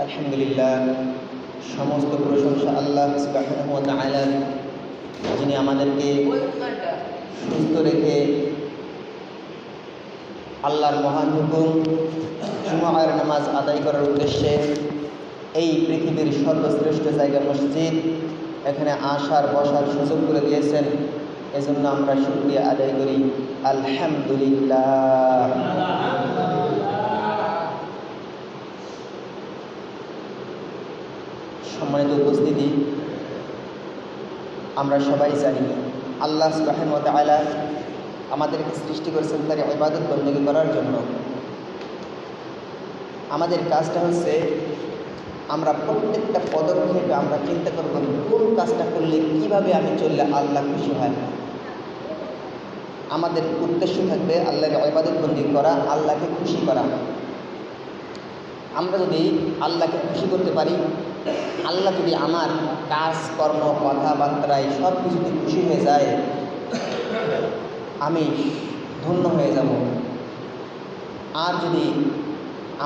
আলহামদুলিল্লাহ, সমস্ত প্রশংসা আল্লাহ সুবহানাহু ওয়া তাআলার, যিনি আমাদেরকে সুস্থ রেখে আল্লাহর মহান হুকুম জুমার নামাজ আদায় করার উদ্দেশ্যে এই পৃথিবীর সর্বশ্রেষ্ঠ জায়গা মসজিদ এখানে আসার বসার সুযোগ করে দিয়েছেন। এজন্য আমরা শুকরিয়া আদায় করি আলহামদুলিল্লাহ। সম্মানিত উপস্থিতি, আমরা সবাই জানি আল্লাহ সুবহানাহু ওয়া তাআলা আমাদেরকে সৃষ্টি করেছেন তার ইবাদত বন্দেগী করার জন্য। আমাদের কাজটা হচ্ছে আমরা প্রত্যেকটা পদক্ষেপে আমরা চিন্তা করব কোন কাজটা করলে কিভাবে আমি চললে আল্লাহ খুশি হয়। আমাদের উদ্দেশ্য থাকবে আল্লাহর ইবাদত বন্দেগী করা, আল্লাহকে খুশি করা। আমরা যদি আল্লাহকে খুশি করতে পারি, আল্লাহ যদি আমার কাজ কর্ম কথাবার্তায় সব কিছুতে খুশি হয়ে যায়, আমি ধন্য হয়ে যাব। আর যদি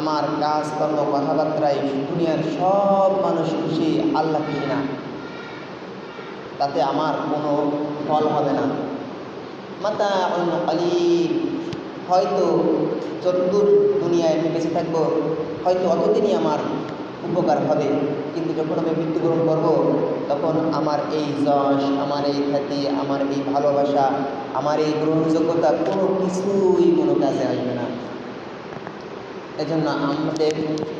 আমার কাজ কর্ম কথাবার্তায় দুনিয়ার সব মানুষ খুশি, আল্লাহ খুশি না, তাতে আমার কোনো ফল হবে না। মাতাউন কালিল, হয়তো যতদূর দুনিয়ায় আমি বেঁচে থাকবো হয়তো অতদিনই আমার উপকার হবে, কিন্তু যখন আমি মৃত্যুবরণ করব তখন আমার এই যশ, আমার এই খ্যাতি, আমার এই ভালোবাসা, আমার এই গ্রহণযোগ্যতা কোনো কিছুই কোনো কাজে আসবে না। এজন্য আমাদের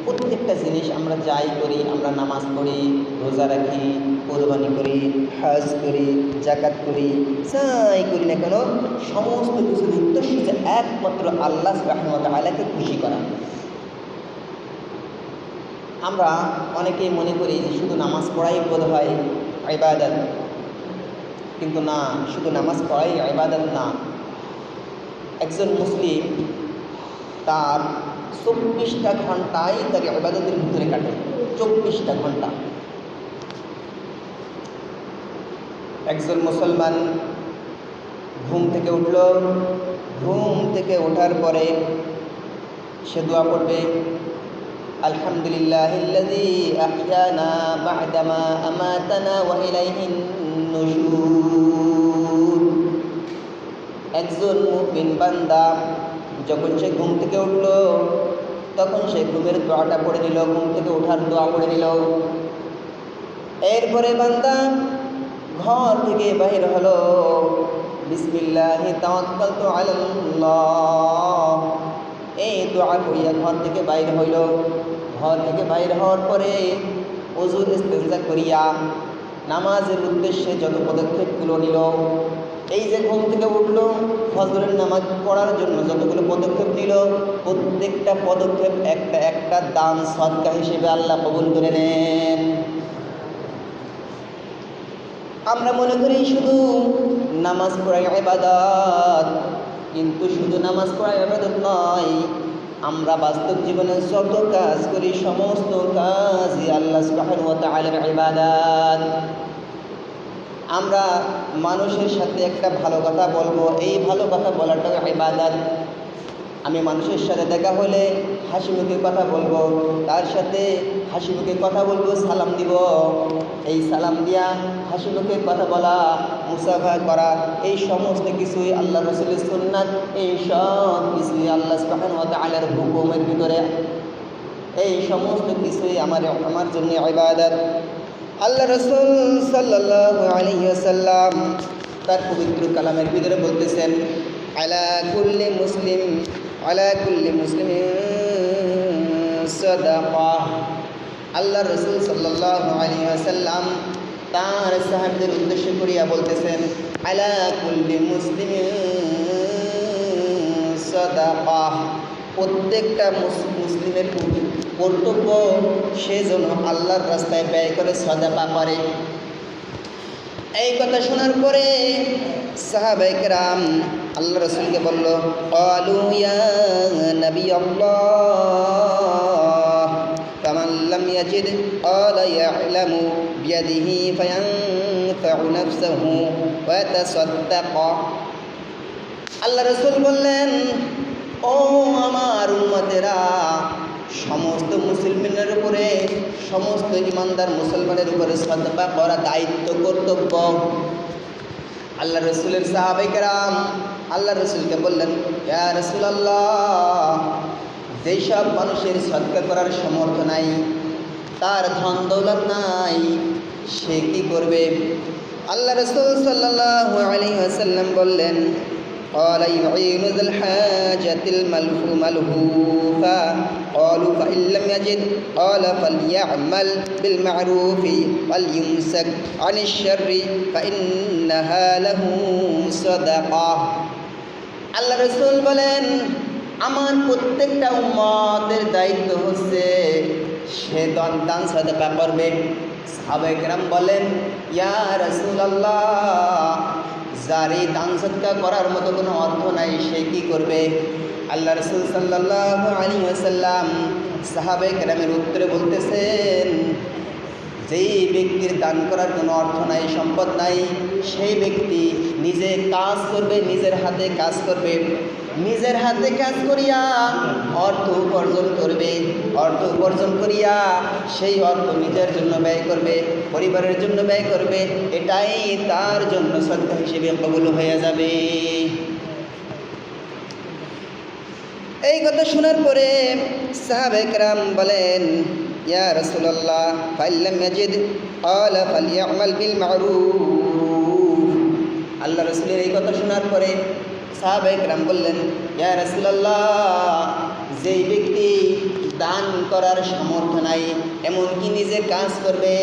প্রত্যেকটা জিনিস আমরা যাই করি, আমরা নামাজ পড়ি, রোজা রাখি, কোরবানি করি, হজ করি, যাকাত করি, যাই করি না কেন সমস্ত কিছুর উদ্দেশ্য হচ্ছে একমাত্র আল্লাহ সুবহানাহু ওয়া তাআলাকে খুশি করা। আমরা অনেকেই মনে করি যে শুধু নামাজ পড়াই বোধ হয় ইবাদত, কিন্তু না, শুধু নামাজ পড়াই ইবাদত না। একজন মুসলিম তার 24টা ঘন্টাই তার ইবাদতের ভিতরে কাটে, 24টা ঘন্টা। একজন মুসলমান ঘুম থেকে উঠল, ঘুম থেকে ওঠার পরে সে দোয়া পড়বে, আলহামদুলিল্লাহিল্লাযী আহইয়ানা বা'দামা আমাতানা ওয়া ইলাইহিন নুশুর। একজন মুমিন বান্দা যখন সে ঘুম থেকে উঠল তখন সে ঘুমের দোয়াটা পড়ে নিল, ঘুম থেকে ওঠার দোয়া পড়ে নিল। এরপরে বান্দা ঘর থেকে বাইর হলো, বিসমিল্লাহি তাওয়াক্কালতু আলাল্লাহ, এই দোয়া করিয়া ঘর থেকে বাইর হইল। ঘর থেকে বাইর হওয়ার পরে ওযু ইস্তেনজা করিয়া নামাজের উদ্দেশ্যে যত পদক্ষেপগুলো নিল, এই যে ঘুম থেকে উঠল ফজরের নামাজ পড়ার জন্য যতগুলো পদক্ষেপ নিল, প্রত্যেকটা পদক্ষেপ একটা একটা দান সদকা হিসেবে আল্লাহ কবুল করে নেন। আমরা মনে করি শুধু নামাজ পড়া ইবাদত, কিন্তু শুধু নামাজ পড়া ইবাদত নয়, আমরা বাস্তব জীবনে যত কাজ করি সমস্ত কাজই আল্লাহ সুবহানাহু ওয়া তাআলার ইবাদত। আমরা মানুষের সাথে একটা ভালো কথা বলবো, এই ভালো কথা বলাটাও ইবাদত। আমি মানুষের সাথে দেখা হলে হাসি মুখে কথা বলবো, তার সাথে হাসি মুখে কথা বলবো, সালাম দিব। এই সালাম দিয়া হাসি মুখে কথা বলা, মুসাফা করা, এই সমস্ত কিছুই আল্লাহ রাসূলের সুন্নাত, এই সব কিছুই আল্লাহ সুবহানাহু ওয়া তাআলার হুকুমের ভিতরে, এই সমস্ত কিছুই আমার জন্য ইবাদত। আল্লাহ রাসূল সাল্লাল্লাহু আলাইহি ওয়াসাল্লাম তার পবিত্র কালামের ভিতরে বলতেছেন, আলা কুল্লি মুসলিমিন সাদাকা। আল্লাহ রাসূল সাল্লাল্লাহু আলাইহি ওয়াসাল্লাম তার সাহাবীদের উদ্দেশ্য করিয়া বলতেছেন, আলা কুল্লি মুসলিমিন সাদাকা। প্রত্যেকটা মুসলিমের কর্তব্য সে যেন আল্লাহর রাস্তায় ব্যয় করে সাদাকা করে। এই কথা শোনার পরে সাহাবায়ে কেরাম আল্লাহ রাসূলকে বলল, ক্বালু ইয়া নবী আল্লাহ ফামান লাম ইয়াজিদ ক্বালা ইয়ালামু বিয়াদিহি ফায়ানফাউ নাফসাহু ওয়া তাসাদ্দাকা। আল্লাহ রাসূল বললেন, ও আমার উম্মতেরা, সমস্ত মুসলমানের উপরে, সমস্ত ইমানদার মুসলমানের উপরে সাদকা করা দায়িত্ব, কর্তব্য। আল্লাহ রসুলের সাহাবায়ে কেরাম আল্লাহ রসুলকে বললেন, ইয়া রাসূলুল্লাহ, যেসব মানুষের সদকা করার সামর্থ্য নাই, তার ধন দৌলত নাই, সে কি করবে? আল্লাহ রসুল সাল্লাল্লাহু আলাইহি ওয়াসাল্লাম বললেন, قال يعين ذا الحاجة الملهوفة قالوا فإن لم يجد قال فليعمل بالمعروف وليمسك عن الشر فإنها له صدقة। আল্লাহ রসুল বলেন, আমার প্রত্যেকটা উম্মতের দায়িত্ব হচ্ছে সে দান সাদকা করবে। সাহাবায়ে কেরাম বলেন, ইয়া রাসূলুল্লাহ, যার এই দান সদকা করার মতো কোনো অর্থ নাই, সে কি করবে? আল্লাহ রসুল সাল্লাল্লাহু আলাইহি ওয়াসাল্লাম সাহাবায়ে কেরামের উত্তরে বলতেছেন, যেই ব্যক্তির দান করার কোনো অর্থ নাই, সম্পদ নাই, সেই ব্যক্তি নিজে কাজ করবে, নিজের হাতে কাজ করবে, নিজের হাতে কাজ করিয়া অর্থ উপার্জন করবে, অর্থ উপার্জন করিয়া সেই অর্থ নিজের জন্য ব্যয় করবে, পরিবারের জন্য ব্যয় করবে, এটাই তার জন্য সদকা হিসেবে কবুল হয়ে যাবে। এই কথা শোনার পরে সাহাবায়ে কেরাম বলেন, ইয়া রাসূলুল্লাহ, ফাইল্লাম ইয়াজিদ ক্বালা ফালইয়ামাল বিল মারুফ। আল্লাহ রাসূলের এই কথা শোনার পরে সাহাবায়ে কেরাম বললেন, ইয়া রাসূলুল্লাহ, যেই ব্যক্তি দান করার সামর্থ্য নাই, এমনকি নিজে কাজ করবে,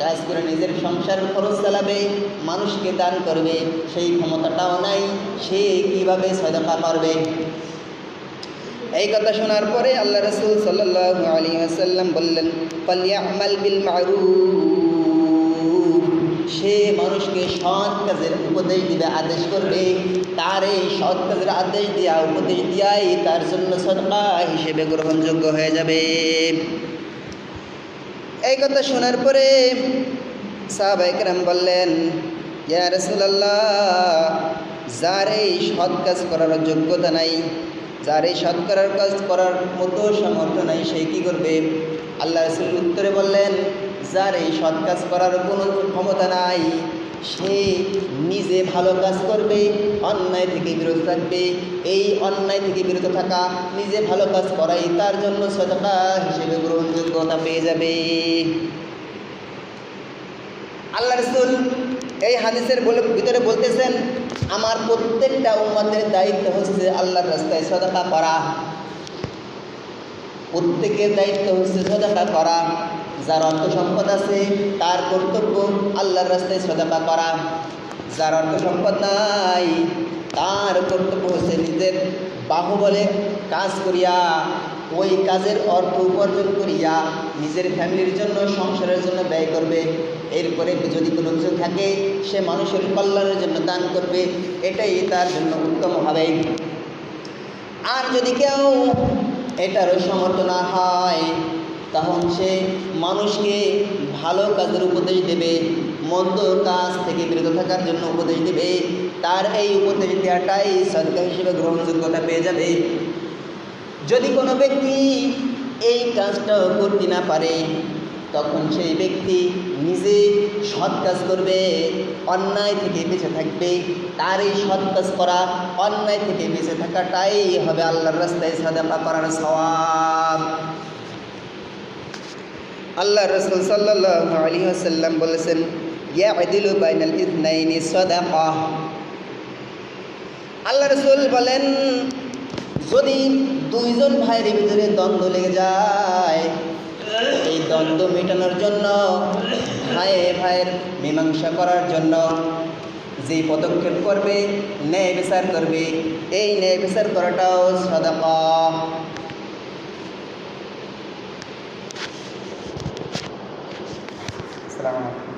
কাজ করে নিজের সংসার খরচ চালাবে, মানুষকে দান করবে, সেই ক্ষমতাটাও নাই, সে কিভাবে সাদকা করবে? এই কথা শোনার পরে আল্লাহ রসুল সাল্লাল্লাহু আলাইহি ওয়াসাল্লাম বললেন, ফালইয়ামাল বিল মারুফ। সে মানুষকে সৎ কাজের উপদেশ দিবে, আদেশ করবে, তার এই সৎ কাজের আদেশ দেওয়া, উপদেশ দেওয়াই তার জন্য সদকা হিসেবে গ্রহণযোগ্য হয়ে যাবে। এই কথা শোনার পরে সাহাবায়ে কেরাম বললেন, ইয়া রাসূলুল্লাহ, যার এই সৎ কাজ করার যোগ্যতা নাই, যার এই সৎ কাজ করার মতো সামর্থ্য নাই, সে কী করবে? আল্লাহ রাসূল উত্তরে বললেন, যার এই সৎ কাজ করার কোনো ক্ষমতা নাই, সে নিজে ভালো কাজ করবে, অন্যায় থেকে বিরত থাকবে। এই অন্যায় থেকে বিরত থাকা, নিজে ভালো কাজ করাই তার জন্য সদকা হিসেবে গ্রহণযোগ্যতা পেয়ে যাবে। আল্লাহ রাসূল এই হাদিসের ভিতরে বলতেছেন, আমার প্রত্যেকটা উম্মতের দায়িত্ব হচ্ছে আল্লাহর রাস্তায় সদকা করা। প্রত্যেকের দায়িত্ব হচ্ছে সদকা করা। যার অর্থ সম্পদ আছে তার কর্তব্য আল্লাহর রাস্তায় সদকা করা। যার অর্থ সম্পদ নাই তার কর্তব্য হচ্ছে নিজের বাহুবলে কাজ করিয়া, ওই কাজের অর্থ উপার্জন করিয়া নিজের ফ্যামিলির জন্য, সংসারের জন্য ব্যয় করবে। এরপরে যদি কোনো কিছু থাকে সে মানুষের কল্যাণের জন্য দান করবে, এটাই তার জন্য উত্তম হবে। আর যদি কেউ এটারও সমর্থ না হয়, তখন সে মানুষকে ভালো কাজের উপদেশ দেবে, মন্দ কাজ থেকে বিরত থাকার জন্য উপদেশ দেবে। তার এই উপদেশ দেওয়াটাই সদকা হিসেবে গ্রহণযোগ্যতা পেয়ে যাবে। যদি কোনো ব্যক্তি এই কাজটা করতে না পারে, তখন সেই ব্যক্তি নিজে সৎ কাজ করবে, অন্যায় থেকে বেঁচে থাকবে। তার এই সৎ কাজ করা, অন্যায় থেকে বেঁচে থাকাটাই হবে আল্লাহর রাস্তায় সাদকা করার সওয়াব। আল্লাহ রাসূল সাল্লাল্লাহু আলাইহি ওয়াসাল্লাম বলেছেন, ইয়াদিলু বাইনাল ইথনাইনি সাদাকা। আল্লাহ রাসূল বলেন, যদি দুইজন ভাইয়ের ভিতরে দ্বন্দ্ব লেগে যায়, এই দ্বন্দ্ব মেটানোর জন্য, ভাইয়ের মীমাংসা করার জন্য যে পদক্ষেপ করবে, ন্যায় বিচার করবে, এই ন্যায় বিচার করাটাও সাদাকা। আসসালামু আলাইকুম।